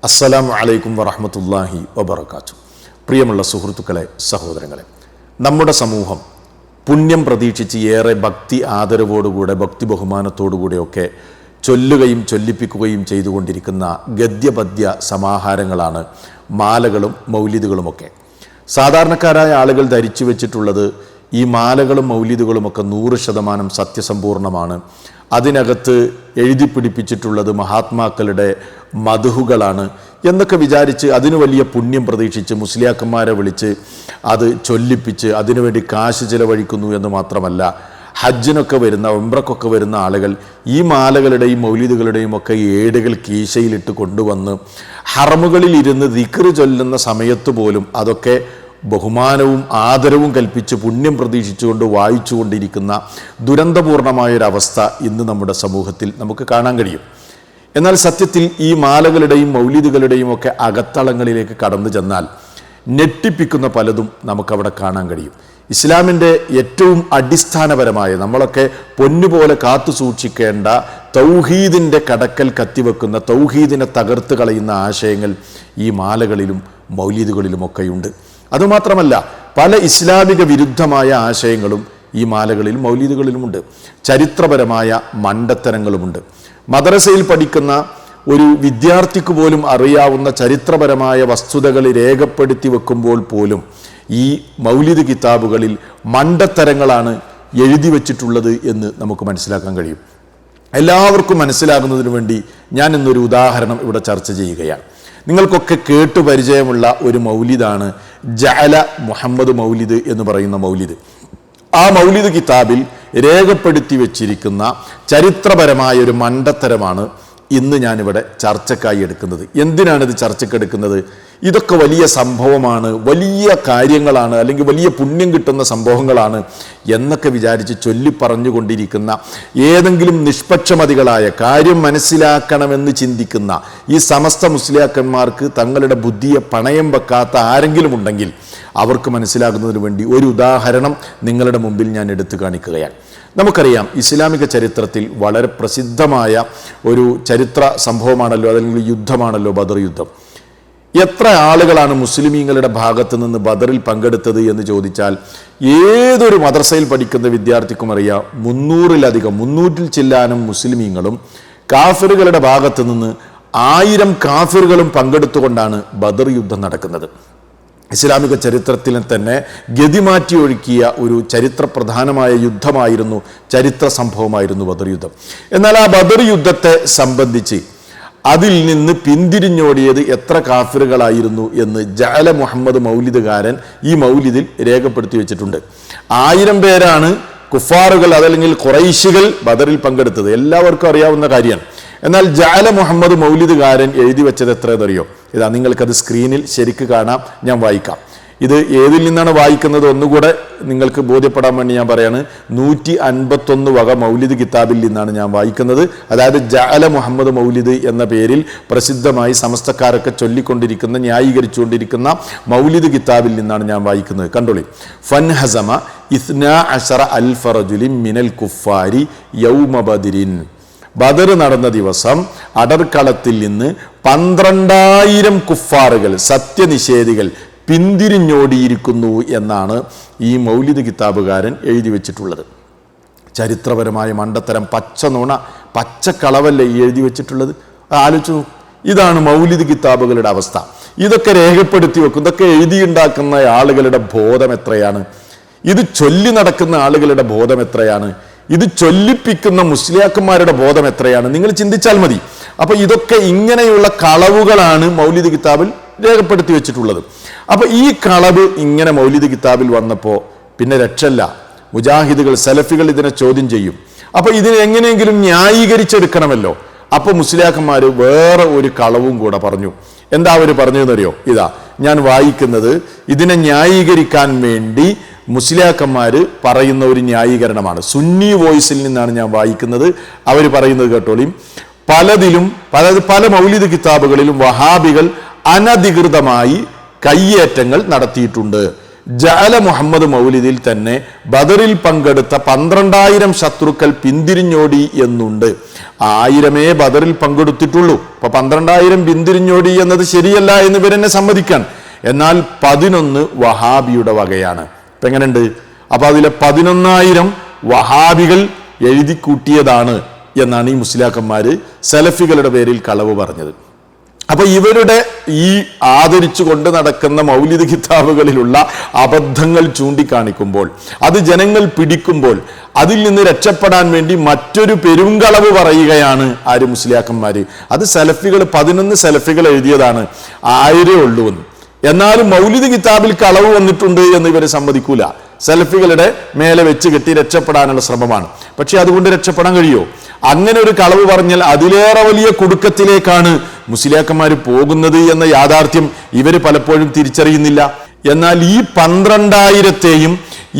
അസ്സലാമു അലൈക്കും വറഹ്മത്തുള്ളാഹി വബറകാതുഹു. പ്രിയമുള്ള സുഹൃത്തുക്കളെ, സഹോദരങ്ങളെ, നമ്മുടെ സമൂഹം പുണ്യം പ്രതീക്ഷിച്ച് ഏറെ ഭക്തി ആദരവോടുകൂടെ ഭക്തി ബഹുമാനത്തോടുകൂടെയൊക്കെ ചൊല്ലുകയും ചൊല്ലിപ്പിക്കുകയും ചെയ്തുകൊണ്ടിരിക്കുന്ന ഗദ്യപദ്യ സമാഹാരങ്ങളാണ് മാലകളും മൗലിദുകളുമൊക്കെ. സാധാരണക്കാരായ ആളുകൾ ധരിച്ചു വെച്ചിട്ടുള്ളത് ഈ മാലകളും മൗലിദുകളുമൊക്കെ 100% സത്യസമ്പൂർണമാണ്, അതിനകത്ത് എഴുതി പിടിപ്പിച്ചിട്ടുള്ളത് മഹാത്മാക്കളുടെ മദ്ഹുകളാണ് എന്നൊക്കെ വിചാരിച്ച് അതിനു വലിയ പുണ്യം പ്രതീക്ഷിച്ച് മുസ്ലിയാക്കന്മാരെ വിളിച്ച് അത് ചൊല്ലിപ്പിച്ച് അതിനുവേണ്ടി കാശ് ചിലവഴിക്കുന്നു എന്ന് മാത്രമല്ല, ഹജ്ജിനൊക്കെ വരുന്ന ഉംറക്കൊക്കെ വരുന്ന ആളുകൾ ഈ മാലകളുടെയും മൗലിദുകളുടെയും ഒക്കെ ഏടുകൾ കീശയിലിട്ട് കൊണ്ടുവന്ന് ഹറമുകളിൽ ഇരുന്ന് ദിക്ർ ചൊല്ലുന്ന സമയത്ത് പോലും അതൊക്കെ ബഹുമാനവും ആദരവും കൽപ്പിച്ച് പുണ്യം പ്രതീക്ഷിച്ചുകൊണ്ട് വായിച്ചുകൊണ്ടിരിക്കുന്ന ദുരന്തപൂർണമായൊരവസ്ഥ ഇന്ന് നമ്മുടെ സമൂഹത്തിൽ നമുക്ക് കാണാൻ കഴിയും. എന്നാൽ സത്യത്തിൽ ഈ മാലകളുടെയും മൗലിദുകളുടെയും ഒക്കെ അകത്തളങ്ങളിലേക്ക് കടന്നു ചെന്നാൽ ഞെട്ടിപ്പിക്കുന്ന പലതും നമുക്കവിടെ കാണാൻ കഴിയും. ഇസ്ലാമിൻ്റെ ഏറ്റവും അടിസ്ഥാനപരമായ നമ്മളൊക്കെ പൊന്നുപോലെ കാത്തു സൂക്ഷിക്കേണ്ട തൗഹീദിൻ്റെ കടക്കൽ കത്തിവെക്കുന്ന, തൗഹീദിനെ തകർത്ത് കളയുന്ന ആശയങ്ങൾ ഈ മാലകളിലും മൗലിദുകളിലുമൊക്കെയുണ്ട്. അതുമാത്രമല്ല, പല ഇസ്ലാമിക വിരുദ്ധമായ ആശയങ്ങളും ഈ മാലകളിലും മൗലിദുകളിലുമുണ്ട്. ചരിത്രപരമായ മണ്ടത്തരങ്ങളുമുണ്ട്. മദ്രസയിൽ പഠിക്കുന്ന ഒരു വിദ്യാർത്ഥിക്ക് പോലും അറിയാവുന്ന ചരിത്രപരമായ വസ്തുതകൾ രേഖപ്പെടുത്തി വെക്കുമ്പോൾ പോലും ഈ മൗലിദ് കിതാബുകളിൽ മണ്ടത്തരങ്ങളാണ് എഴുതി വച്ചിട്ടുള്ളത് എന്ന് നമുക്ക് മനസ്സിലാക്കാൻ കഴിയും. എല്ലാവർക്കും മനസ്സിലാകുന്നതിന് വേണ്ടി ഞാൻ ഇന്നൊരു ഉദാഹരണം ഇവിടെ ചർച്ച ചെയ്യുകയാണ്. നിങ്ങൾക്കൊക്കെ കേട്ടു പരിചയമുള്ള ഒരു മൗലിദാണ് ജഅല മുഹമ്മദ് മൗലിദ് എന്ന് പറയുന്ന മൗലിദ്. ആ മൗലിദ് കിതാബിൽ രേഖപ്പെടുത്തി വെച്ചിരിക്കുന്ന ചരിത്രപരമായ ഒരു മണ്ടത്തരമാണ് ഇന്ന് ഞാനിവിടെ ചർച്ചക്കായി എടുക്കുന്നത്. എന്തിനാണിത് ചർച്ചക്കെടുക്കുന്നത്? ഇതൊക്കെ വലിയ സംഭവമാണ്, വലിയ കാര്യങ്ങളാണ്, അല്ലെങ്കിൽ വലിയ പുണ്യം കിട്ടുന്ന സംഭവങ്ങളാണ് എന്നൊക്കെ വിചാരിച്ച് ചൊല്ലിപ്പറഞ്ഞുകൊണ്ടിരിക്കുന്ന ഏതെങ്കിലും നിഷ്പക്ഷമതികളായ, കാര്യം മനസ്സിലാക്കണമെന്ന് ചിന്തിക്കുന്ന ഈ സമസ്ത മുസ്ലിയാക്കന്മാർക്ക് തങ്ങളുടെ ബുദ്ധിയെ പണയം വെക്കാത്ത ആരെങ്കിലും ഉണ്ടെങ്കിൽ അവർക്ക് മനസ്സിലാകുന്നതിന് വേണ്ടി ഒരു ഉദാഹരണം നിങ്ങളുടെ മുമ്പിൽ ഞാൻ എടുത്തു കാണിക്കുകയാണ്. നമുക്കറിയാം, ഇസ്ലാമിക ചരിത്രത്തിൽ വളരെ പ്രസിദ്ധമായ ഒരു ചരിത്ര സംഭവമാണല്ലോ, അല്ലെങ്കിൽ യുദ്ധമാണല്ലോ ബദർ യുദ്ധം. എത്ര ആളുകളാണ് മുസ്ലിമീങ്ങളുടെ ഭാഗത്ത് നിന്ന് ബദറിൽ പങ്കെടുത്തത് എന്ന് ചോദിച്ചാൽ ഏതൊരു മദ്രസയിൽ പഠിക്കുന്ന വിദ്യാർത്ഥിക്കും അറിയാം, 300 ചില്ലാനും മുസ്ലിമീങ്ങളും കാഫിറുകളുടെ ഭാഗത്ത് നിന്ന് 1000 കാഫിറുകളും പങ്കെടുത്തുകൊണ്ടാണ് ബദർ യുദ്ധം നടക്കുന്നത്. ഇസ്ലാമിക ചരിത്രത്തിൽ തന്നെ ഗതിമാറ്റി ഒഴുക്കിയ ഒരു ചരിത്രപ്രധാനമായ യുദ്ധമായിരുന്നു, ചരിത്ര സംഭവമായിരുന്നു ബദർ യുദ്ധം. എന്നാൽ ആ ബദർ യുദ്ധത്തെ സംബന്ധിച്ച് അതിൽ നിന്ന് പിന്തിരിഞ്ഞോടിയത് എത്ര കാഫിറുകളായിരുന്നു എന്ന് ജഅല മുഹമ്മദ് മൗലിദുകാരൻ ഈ മൗലിദിൽ രേഖപ്പെടുത്തി വെച്ചിട്ടുണ്ട്. 1000 പേരാണ് കുഫാറുകൾ, അതല്ലെങ്കിൽ ഖുറൈശികൾ ബദറിൽ പങ്കെടുത്തത്, എല്ലാവർക്കും അറിയാവുന്ന കാര്യമാണ്. എന്നാൽ ജഅല മുഹമ്മദ് മൗലിദുകാരൻ എഴുതി വെച്ചത് എത്രയെന്നറിയോ? ഇതാ, നിങ്ങൾക്കത് സ്ക്രീനിൽ ശരിക്ക് കാണാം, ഞാൻ വായിക്കാം. ഇത് ഏതിൽ നിന്നാണ് വായിക്കുന്നത് ഒന്നുകൂടെ നിങ്ങൾക്ക് ബോധ്യപ്പെടാൻ വേണ്ടി ഞാൻ പറയാണ്. 151 വക മൗലിദ് കിതാബിൽ നിന്നാണ് ഞാൻ വായിക്കുന്നത്. അതായത് ജഅല മുഹമ്മദ് മൗലിദ് എന്ന പേരിൽ പ്രസിദ്ധമായി സമസ്തക്കാരൊക്കെ ചൊല്ലിക്കൊണ്ടിരിക്കുന്ന, ന്യായീകരിച്ചുകൊണ്ടിരിക്കുന്ന മൗലിദ് കിതാബിൽ നിന്നാണ് ഞാൻ വായിക്കുന്നത്. കണ്ടോളി. ഫൻഹസമ 12,000 റജുലിൻ മിനൽ കുഫാരി യൗമ ബദരിൻ. ബദർ നടന്ന ദിവസം അടർക്കളത്തിൽ നിന്ന് 12,000 കുഫാറുകൾ, സത്യനിഷേധികൾ പിന്തിരിഞ്ഞോടിയിരിക്കുന്നു എന്നാണ് ഈ മൗലിദ് കിതാബുകാരൻ എഴുതി വെച്ചിട്ടുള്ളത്. ചരിത്രപരമായ മണ്ടത്തരം, പച്ചനുണ, പച്ചക്കളവല്ലേ ഈ എഴുതി വെച്ചിട്ടുള്ളത്? ആലോചിച്ചു. ഇതാണ് മൗലിദ് കിതാബുകളുടെ അവസ്ഥ. ഇതൊക്കെ രേഖപ്പെടുത്തി വെക്കും, ഇതൊക്കെ എഴുതിയുണ്ടാക്കുന്ന ആളുകളുടെ ബോധം എത്രയാണ്? ഇത് ചൊല്ലി നടക്കുന്ന ആളുകളുടെ ബോധം എത്രയാണ്? ഇത് ചൊല്ലിപ്പിക്കുന്ന മുസ്ലിയാക്കന്മാരുടെ ബോധം എത്രയാണ്? നിങ്ങൾ ചിന്തിച്ചാൽ മതി. അപ്പൊ ഇതൊക്കെ ഇങ്ങനെയുള്ള കളവുകളാണ് മൗലിദ് കിതാബിൽ രേഖപ്പെടുത്തി വെച്ചിട്ടുള്ളത്. അപ്പൊ ഈ കളവ് ഇങ്ങനെ മൗലിദ് കിതാബിൽ വന്നപ്പോൾ പിന്നെ രക്ഷല്ല. മുജാഹിദുകൾ, സലഫികൾ ഇതിനെ ചോദ്യം ചെയ്യും. അപ്പൊ ഇതിനെ എങ്ങനെയെങ്കിലും ന്യായീകരിച്ചെടുക്കണമല്ലോ. അപ്പൊ മുസ്ലിയാക്കന്മാർ വേറെ ഒരു കളവും കൂടെ പറഞ്ഞു. എന്താ അവർ പറഞ്ഞതെന്നറിയോ? ഇതാ ഞാൻ വായിക്കുന്നത്. ഇതിനെ ന്യായീകരിക്കാൻ വേണ്ടി മുസ്ലിയാക്കന്മാർ പറയുന്ന ഒരു ന്യായീകരണമാണ്. സുന്നി വോയിസിൽ നിന്നാണ് ഞാൻ വായിക്കുന്നത്. അവർ പറയുന്നത് കേട്ടോളിയും. പല മൗലിദ് കിതാബുകളിലും വഹാബികൾ അനധികൃതമായി കയ്യേറ്റങ്ങൾ നടത്തിയിട്ടുണ്ട്. ജഅല മുഹമ്മദ് മൗലിദിൽ തന്നെ ബദറിൽ പങ്കെടുത്ത 12,000 ശത്രുക്കൾ പിന്തിരിഞ്ഞോടി എന്നുണ്ട്. 1000 ബദറിൽ പങ്കെടുത്തിട്ടുള്ളൂ. അപ്പൊ 12,000 പിന്തിരിഞ്ഞോടി എന്നത് ശരിയല്ല എന്ന് ഇവരെന്നെ സമ്മതിക്കാൻ. എന്നാൽ 11 വഹാബിയുടെ വകയാണ്. ഇപ്പൊ എങ്ങനെയുണ്ട്? അപ്പൊ അതിലെ 11,000 വഹാബികൾ എഴുതി കൂട്ടിയതാണ് എന്നാണ് ഈ മുസ്ലിയാക്കന്മാര് സലഫികളുടെ പേരിൽ കളവ് പറഞ്ഞത്. അപ്പൊ ഇവരുടെ ഈ ആദരിച്ചു കൊണ്ട് നടക്കുന്ന മൗലിദ് കിതാബുകളിലുള്ള അബദ്ധങ്ങൾ ചൂണ്ടിക്കാണിക്കുമ്പോൾ, അത് ജനങ്ങൾ പിടിക്കുമ്പോൾ, അതിൽ നിന്ന് രക്ഷപ്പെടാൻ വേണ്ടി മറ്റൊരു പെരുങ്കളവ് പറയുകയാണ് ആര്? മുസ്ലിയാക്കന്മാര്. അത് സലഫികൾ 11 സലഫികൾ എഴുതിയതാണ്, 1000 ഉള്ളൂ എന്ന്. എന്നാലും മൗലിദ് കിതാബിൽ കളവ് വന്നിട്ടുണ്ട് എന്ന് ഇവർ സമ്മതിക്കൂല. സലഫികളുടെ മേലെ വെച്ച് കെട്ടി രക്ഷപ്പെടാനുള്ള ശ്രമമാണ്. പക്ഷെ അതുകൊണ്ട് രക്ഷപ്പെടാൻ കഴിയുമോ? അങ്ങനെ ഒരു കളവ് പറഞ്ഞാൽ അതിലേറെ വലിയ കുടുക്കത്തിലേക്കാണ് മുസ്ലിയാക്കന്മാർ പോകുന്നത് എന്ന യാഥാർത്ഥ്യം ഇവർ പലപ്പോഴും തിരിച്ചറിയുന്നില്ല. എന്നാൽ ഈ 12,000-ത്തെയും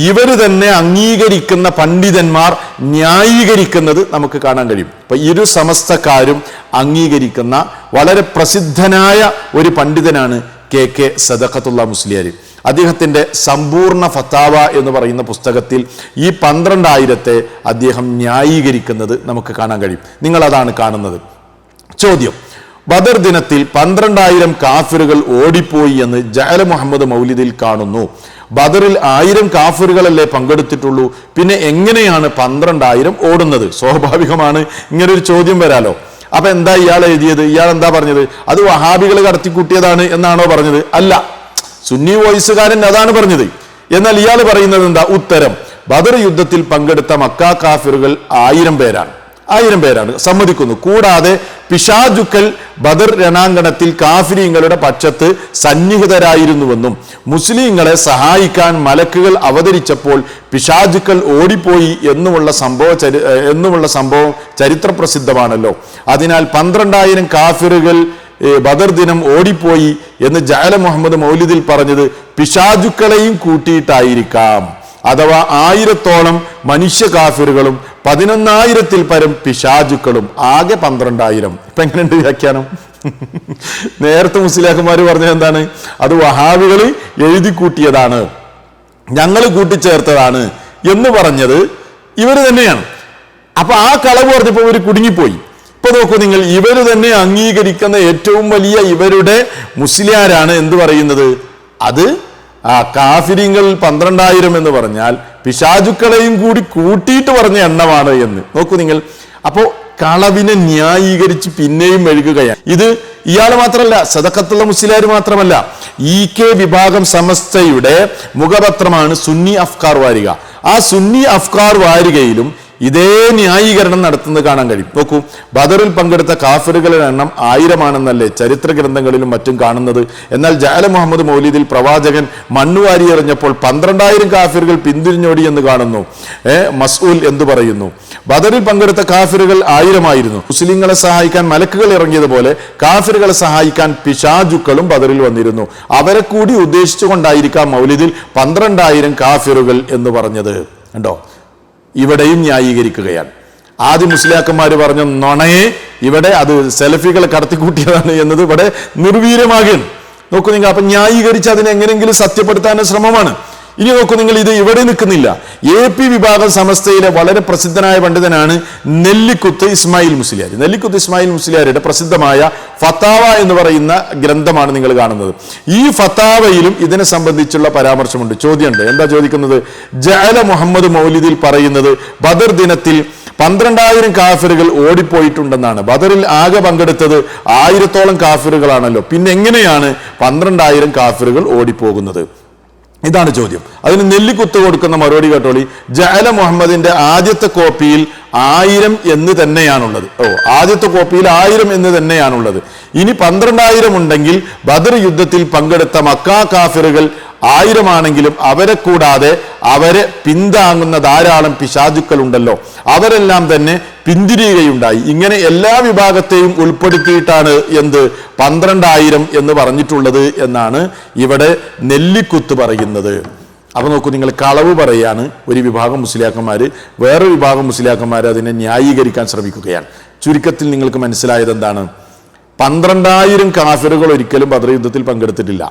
ഇവർ തന്നെ അംഗീകരിക്കുന്ന പണ്ഡിതന്മാർ ന്യായീകരിക്കുന്നത് നമുക്ക് കാണാൻ കഴിയും. ഇപ്പൊ ഇരു സമസ്തക്കാരും അംഗീകരിക്കുന്ന വളരെ പ്രസിദ്ധനായ ഒരു പണ്ഡിതനാണ് KK സദഖത്തുള്ള മുസ്ലിയാർ. അദ്ദേഹത്തിന്റെ സമ്പൂർണ്ണ ഫത്താവ എന്ന് പറയുന്ന പുസ്തകത്തിൽ ഈ 12,000-ത്തെ അദ്ദേഹം ന്യായീകരിക്കുന്നത് നമുക്ക് കാണാൻ കഴിയും. നിങ്ങൾ അതാണ് കാണുന്നത്. ചോദ്യം: ബദർ ദിനത്തിൽ 12,000 കാഫിറുകൾ ഓടിപ്പോയി എന്ന് ജഅല മുഹമ്മദ് മൗലിദിൽ കാണുന്നു. ബദറിൽ 1000 കാഫിറുകളല്ലേ പങ്കെടുത്തിട്ടുള്ളൂ, പിന്നെ എങ്ങനെയാണ് 12,000 ഓടുന്നത്? സ്വാഭാവികമാണ് ഇങ്ങനൊരു ചോദ്യം വരാലോ. അപ്പൊ എന്താ ഇയാൾ എഴുതിയത്? ഇയാൾ എന്താ പറഞ്ഞത്? അത് വഹാബികൾ കടത്തിക്കൂട്ടിയതാണ് എന്നാണോ പറഞ്ഞത്? അല്ല, സുന്നി വോയിസുകാരൻ അതാണ് പറഞ്ഞത്. എന്നാൽ ഇയാൾ പറയുന്നത് എന്താ? ഉത്തരം: ബദർ യുദ്ധത്തിൽ പങ്കെടുത്ത മക്ക കാഫിറുകൾ 1000 പേരാണ്. 1000 പേരാണ്, സമ്മതിക്കുന്നു. കൂടാതെ പിശാചുക്കൾ ബദർ രണാങ്കണത്തിൽ കാഫിരീങ്ങളുടെ പക്ഷത്ത് സന്നിഹിതരായിരുന്നുവെന്നും മുസ്ലിങ്ങളെ സഹായിക്കാൻ മലക്കുകൾ അവതരിച്ചപ്പോൾ പിശാചുക്കൾ ഓടിപ്പോയി എന്നുമുള്ള സംഭവം ചരിത്രപ്രസിദ്ധമാണല്ലോ. അതിനാൽ 12,000 കാഫിറുകൾ ബദർ ദിനം ഓടിപ്പോയി എന്ന് ജഅല മുഹമ്മദ് മൗലിദിൽ പറഞ്ഞത് പിശാചുക്കളെയും കൂട്ടിയിട്ടായിരിക്കാം. അഥവാ 1000-ഓളം മനുഷ്യ കാഫിറുകളും 11,000-ൽ പരം പിശാചുക്കളും, ആകെ 12,000. ഇപ്പൊ എങ്ങനെയുണ്ട് വ്യാഖ്യാനം? നേരത്തെ മുസ്ലിയാക്കന്മാര് പറഞ്ഞത് എന്താണ്? അത് വഹാബികൾ എഴുതി കൂട്ടിയതാണ്, ഞങ്ങൾ കൂട്ടിച്ചേർത്തതാണ് എന്ന് പറഞ്ഞത് ഇവർ തന്നെയാണ്. അപ്പൊ ആ കളവ് പറഞ്ഞപ്പോൾ ഇവർ കുടുങ്ങിപ്പോയി. ഇപ്പൊ നോക്കൂ നിങ്ങൾ, ഇവർ തന്നെ അംഗീകരിക്കുന്ന ഏറ്റവും വലിയ ഇവരുടെ മുസ്ലിയാരാണ് എന്ത് പറയുന്നത്? അത് കാഫിരിങ്ങൾ 12,000 എന്ന് പറഞ്ഞാൽ പിശാചുക്കളെയും കൂടി കൂട്ടിയിട്ട് പറഞ്ഞ എണ്ണമാണ് എന്ന് നോക്കൂ നിങ്ങൾ. അപ്പോ കളവിനെ ന്യായീകരിച്ച് പിന്നെയും മെഴുകുകയാണ്. ഇത് ഇയാൾ മാത്രമല്ല, സദഖത്തുള്ള മുസ്ലിയാർ മാത്രമല്ല, EK വിഭാഗം സമസ്തയുടെ മുഖപത്രമാണ് സുന്നി അഫ്കാർ വാരിക. ആ സുന്നി അഫ്കാർ വാരികയിലും ഇതേ ന്യായീകരണം നടത്തുന്നത് കാണാൻ കഴിയും. നോക്കൂ, ബദറിൽ പങ്കെടുത്ത കാഫിറുകളുടെ എണ്ണം 1000 ചരിത്ര ഗ്രന്ഥങ്ങളിലും മറ്റും കാണുന്നത്. എന്നാൽ ജഅല മുഹമ്മദ് മൗലിദിൽ പ്രവാചകൻ മണ്ണുവാരി എറിഞ്ഞപ്പോൾ 12,000 കാഫിറുകൾ പിന്തിരിഞ്ഞോടി എന്ന് കാണുന്നു. മസ്ഊൽ എന്തു പറയുന്നു? ബദറിൽ പങ്കെടുത്ത കാഫിറുകൾ 1000 മുസ്ലിങ്ങളെ സഹായിക്കാൻ മലക്കുകൾ ഇറങ്ങിയതുപോലെ കാഫിറുകളെ സഹായിക്കാൻ പിശാചുക്കളും ബദറിൽ വന്നിരുന്നു. അവരെ കൂടി ഉദ്ദേശിച്ചുകൊണ്ടായിരിക്കാം മൗലിദിൽ 12,000 കാഫിറുകൾ എന്ന് പറഞ്ഞത്. കണ്ടോ, ഇവിടെയും ന്യായീകരിക്കുകയാണ്. ആദ്യം മുസ്ലിയാക്കന്മാര് പറഞ്ഞ നുണയെ ഇവിടെ അത് സലഫികളെ കടത്തിക്കൂട്ടിയതാണ് എന്നത് ഇവിടെ നിർവീര്യമാകുകയാണ്. നോക്കൂ നിങ്ങൾ, അപ്പൊ ന്യായീകരിച്ച് അതിനെ എങ്ങനെയെങ്കിലും സത്യപ്പെടുത്താനുള്ള ശ്രമമാണ്. ഇനി നോക്കൂ നിങ്ങൾ, ഇത് ഇവിടെ നിൽക്കുന്നില്ല. AP വിഭാഗം സമസ്തയിലെ വളരെ പ്രസിദ്ധനായ പണ്ഡിതനാണ് നെല്ലിക്കുത്ത് ഇസ്മായിൽ മുസ്ലിയാർ. നെല്ലിക്കുത്ത് ഇസ്മായിൽ മുസ്ലിയാരുടെ പ്രസിദ്ധമായ ഫത്താവ എന്ന് പറയുന്ന ഗ്രന്ഥമാണ് നിങ്ങൾ കാണുന്നത്. ഈ ഫത്താവയിലും ഇതിനെ സംബന്ധിച്ചുള്ള പരാമർശമുണ്ട്. ചോദ്യമുണ്ട്. എന്താ ചോദിക്കുന്നത്? ജഅല മുഹമ്മദ് മൗലിദിൽ പറയുന്നത് ബദർ ദിനത്തിൽ 12,000 കാഫിറുകൾ ഓടിപ്പോയിട്ടുണ്ടെന്നാണ്. ബദറിൽ ആകെ പങ്കെടുത്തത് 1000-ഓളം കാഫിറുകളാണല്ലോ. പിന്നെ എങ്ങനെയാണ് 12,000 കാഫിറുകൾ ഓടിപ്പോകുന്നത്? ഇതാണ് ചോദ്യം. അതിന് നെല്ലിക്കുത്ത് കൊടുക്കുന്ന മറുപടി കേട്ടോളി. ജഅല മുഹമ്മദിന്റെ ആദ്യത്തെ കോപ്പിയിൽ 1000 എന്ന് തന്നെയാണുള്ളത്. ആദ്യത്തെ കോപ്പിയിൽ 1000 എന്ന് തന്നെയാണുള്ളത്. ഇനി 12,000 ഉണ്ടെങ്കിൽ ബദർ യുദ്ധത്തിൽ പങ്കെടുത്ത മക്ക കാഫിറുകൾ 1000 ആണെങ്കിലും അവരെ കൂടാതെ അവരെ പിന്താങ്ങുന്ന ധാരാളം പിശാചുക്കൾ ഉണ്ടല്ലോ, അവരെല്ലാം തന്നെ പിന്തിരിയുകയുണ്ടായി. ഇങ്ങനെ എല്ലാ വിഭാഗത്തെയും ഉൾപ്പെടുത്തിയിട്ടാണ് എന്ത് 12,000 എന്ന് പറഞ്ഞിട്ടുള്ളത് എന്നാണ് ഇവിടെ നെല്ലിക്കുത്ത് പറയുന്നത്. അപ്പൊ നോക്കൂ നിങ്ങൾ, കളവ് പറയാണ് ഒരു വിഭാഗം മുസ്ലിയാക്കന്മാര്, വേറൊരു വിഭാഗം മുസ്ലിയാക്കന്മാർ അതിനെ ന്യായീകരിക്കാൻ ശ്രമിക്കുകയാണ്. ചുരുക്കത്തിൽ നിങ്ങൾക്ക് മനസ്സിലായത് എന്താണ്? 12,000 കാഫിറുകൾ ഒരിക്കലും ബദർ യുദ്ധത്തിൽ പങ്കെടുത്തിട്ടില്ല.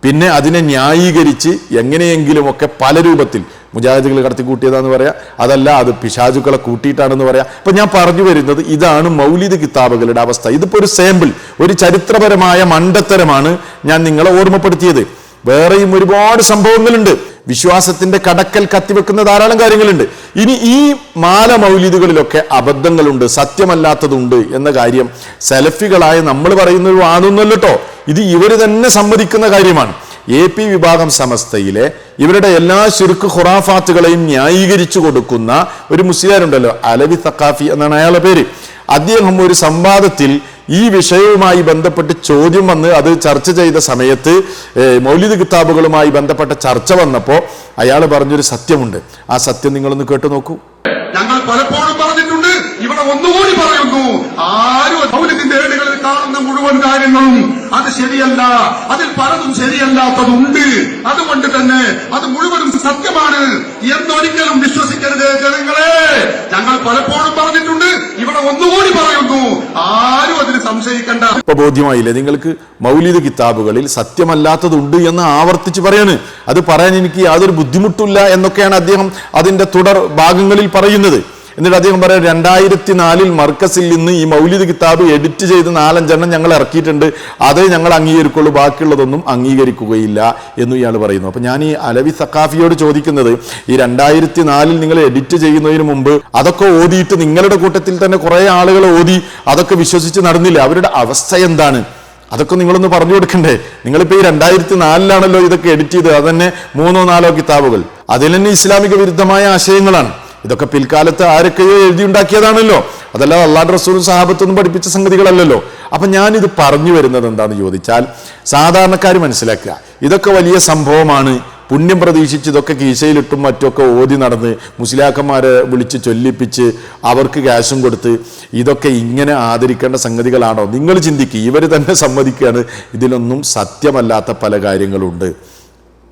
പിന്നെ അതിനെ ന്യായീകരിച്ച് എങ്ങനെയെങ്കിലുമൊക്കെ പല രൂപത്തിൽ മുജാഹിദുകൾ കടത്തിക്കൂട്ടിയതാന്ന് പറയാം, അതല്ല അത് പിശാചുക്കളെ കൂട്ടിയിട്ടാണെന്ന് പറയാം. അപ്പൊ ഞാൻ പറഞ്ഞു വരുന്നത് ഇതാണ് മൗലിദ് കിതാബുകളുടെ അവസ്ഥ. ഇതിപ്പോ ഒരു സാമ്പിൾ, ഒരു ചരിത്രപരമായ മണ്ടത്തരമാണ് ഞാൻ നിങ്ങളെ ഓർമ്മപ്പെടുത്തിയത്. വേറെയും ഒരുപാട് സംഭവങ്ങളുണ്ട്. വിശ്വാസത്തിന്റെ കടക്കൽ കത്തിവെക്കുന്ന ധാരാളം കാര്യങ്ങളുണ്ട്. ഇനി ഈ മാല മൗലിദുകളിലൊക്കെ അബദ്ധങ്ങളുണ്ട്, സത്യമല്ലാത്തതുണ്ട് എന്ന കാര്യം സലഫികളായ നമ്മൾ പറയുന്നത് വാദമൊന്നുമല്ല കേട്ടോ. ഇത് ഇവർ തന്നെ സമ്മതിക്കുന്ന കാര്യമാണ്. AP വിഭാഗം സമസ്തയിലെ ഇവരുടെ എല്ലാ ശിർക്ക് ഖുറാഫാത്തുകളെയും ന്യായീകരിച്ചു കൊടുക്കുന്ന ഒരു മുസ്ലിയാരുണ്ടല്ലോ, അലവി തക്കാഫി എന്നാണ് അയാളുടെ പേര്. അദ്ദേഹം ഒരു സംവാദത്തിൽ ഈ വിഷയവുമായി ബന്ധപ്പെട്ട് ചോദ്യം വന്ന് അത് ചർച്ച ചെയ്ത സമയത്ത് മൗലിദ് കിതാബുകളുമായി ബന്ധപ്പെട്ട ചർച്ച വന്നപ്പോൾ അയാൾ പറഞ്ഞൊരു സത്യമുണ്ട്. ആ സത്യം നിങ്ങളൊന്ന് കേട്ടു നോക്കൂ. ഞങ്ങൾ പലപ്പോഴും പറഞ്ഞിട്ടുണ്ട്, ഇവിടെ ഒന്നുകൂടി പറയുന്നു, ആരും മൗലിദിന്റെ ഏടുകളിൽ കാണുന്ന മുഴുവൻ കാര്യങ്ങളും അത് ശരിയല്ല, അതിൽ പലതും ശരിയല്ലാത്തതുണ്ട്. അതുകൊണ്ട് തന്നെ അത് മുഴുവനും സത്യമാണ് എന്നൊരിക്കലും വിശ്വസിക്കരുത് ജനങ്ങളെ. ഞങ്ങൾ പലപ്പോഴും പറഞ്ഞിട്ടുണ്ട്, ഇവിടെ ഒന്നുകൂടി പറയുന്നു, ആരും അതിന് സംശയിക്കണ്ട. ഇപ്പൊ ബോധ്യമായില്ലേ നിങ്ങൾക്ക്? മൗലിദ് കിതാബുകളിൽ സത്യമല്ലാത്തതുണ്ട് എന്ന് ആവർത്തിച്ച് പറയാണ്. അത് പറയാൻ എനിക്ക് യാതൊരു ബുദ്ധിമുട്ടില്ല എന്നൊക്കെയാണ് അദ്ദേഹം അതിന്റെ തുടർ ഭാഗങ്ങളിൽ പറയുന്നത്. എന്നിട്ട് അദ്ദേഹം പറയാം, 2004 മർക്കസിൽ നിന്ന് ഈ മൗലിദ് കിതാബ് എഡിറ്റ് ചെയ്ത് 4-5 എണ്ണം ഞങ്ങൾ ഇറക്കിയിട്ടുണ്ട്, അതേ ഞങ്ങൾ അംഗീകരിക്കുള്ളൂ, ബാക്കിയുള്ളതൊന്നും അംഗീകരിക്കുകയില്ല എന്നും ഇയാൾ പറയുന്നു. അപ്പൊ ഞാൻ ഈ അലവി സഖാഫിയോട് ചോദിക്കുന്നത്, ഈ 2004 നിങ്ങൾ എഡിറ്റ് ചെയ്യുന്നതിന് മുമ്പ് അതൊക്കെ ഓതിയിട്ട് നിങ്ങളുടെ കൂട്ടത്തിൽ തന്നെ കുറെ ആളുകൾ ഓതി അതൊക്കെ വിശ്വസിച്ച് നടന്നില്ല, അവരുടെ അവസ്ഥ എന്താണ്? അതൊക്കെ നിങ്ങളൊന്ന് പറഞ്ഞു കൊടുക്കണ്ടേ? നിങ്ങളിപ്പോ ഈ 2004 ഇതൊക്കെ എഡിറ്റ് ചെയ്ത്, അത് തന്നെ 3-4 കിതാബുകൾ, അതിൽ തന്നെ ഇസ്ലാമിക വിരുദ്ധമായ ആശയങ്ങളാണ്. ഇതൊക്കെ പിൽക്കാലത്ത് ആരൊക്കെയോ എഴുതിയുണ്ടാക്കിയതാണല്ലോ, അതല്ലാതെ അള്ളാഹുവിന്റെ റസൂലും സഹാബത്തൊന്നും പഠിപ്പിച്ച സംഗതികളല്ലല്ലോ. അപ്പൊ ഞാനിത് പറഞ്ഞു വരുന്നത് എന്താന്ന് ചോദിച്ചാൽ, സാധാരണക്കാർ മനസ്സിലാക്കുക, ഇതൊക്കെ വലിയ സംഭവമാണ്. പുണ്യം പ്രതീക്ഷിച്ച് ഇതൊക്കെ കീശയിലിട്ടും മറ്റൊക്കെ ഓതി നടന്ന് മുസ്ലിയാക്കന്മാരെ വിളിച്ച് ചൊല്ലിപ്പിച്ച് അവർക്ക് ക്യാഷും കൊടുത്ത് ഇതൊക്കെ ഇങ്ങനെ ആദരിക്കേണ്ട സംഗതികളാണോ? നിങ്ങൾ ചിന്തിക്കുക. ഇവർ തന്നെ സമ്മതിക്കുകയാണ് ഇതിലൊന്നും സത്യമല്ലാത്ത പല കാര്യങ്ങളുണ്ട്.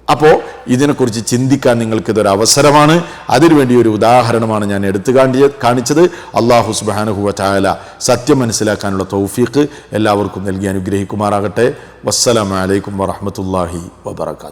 അപ്പോൾ ഇതിനെക്കുറിച്ച് ചിന്തിക്കാൻ നിങ്ങൾക്കിതൊരു അവസരമാണ്. അതിനുവേണ്ടി ഒരു ഉദാഹരണമാണ് ഞാൻ എടുത്തു കാണിച്ചത്. അല്ലാഹു സുബ്ഹാനഹു വ തആല സത്യം മനസ്സിലാക്കാനുള്ള തൗഫീഖ് എല്ലാവർക്കും നൽകി അനുഗ്രഹിക്കുമാറാകട്ടെ. വസ്സലാമു അലൈക്കും വറഹ്മത്തുള്ളാഹി വബറകാതുഹു.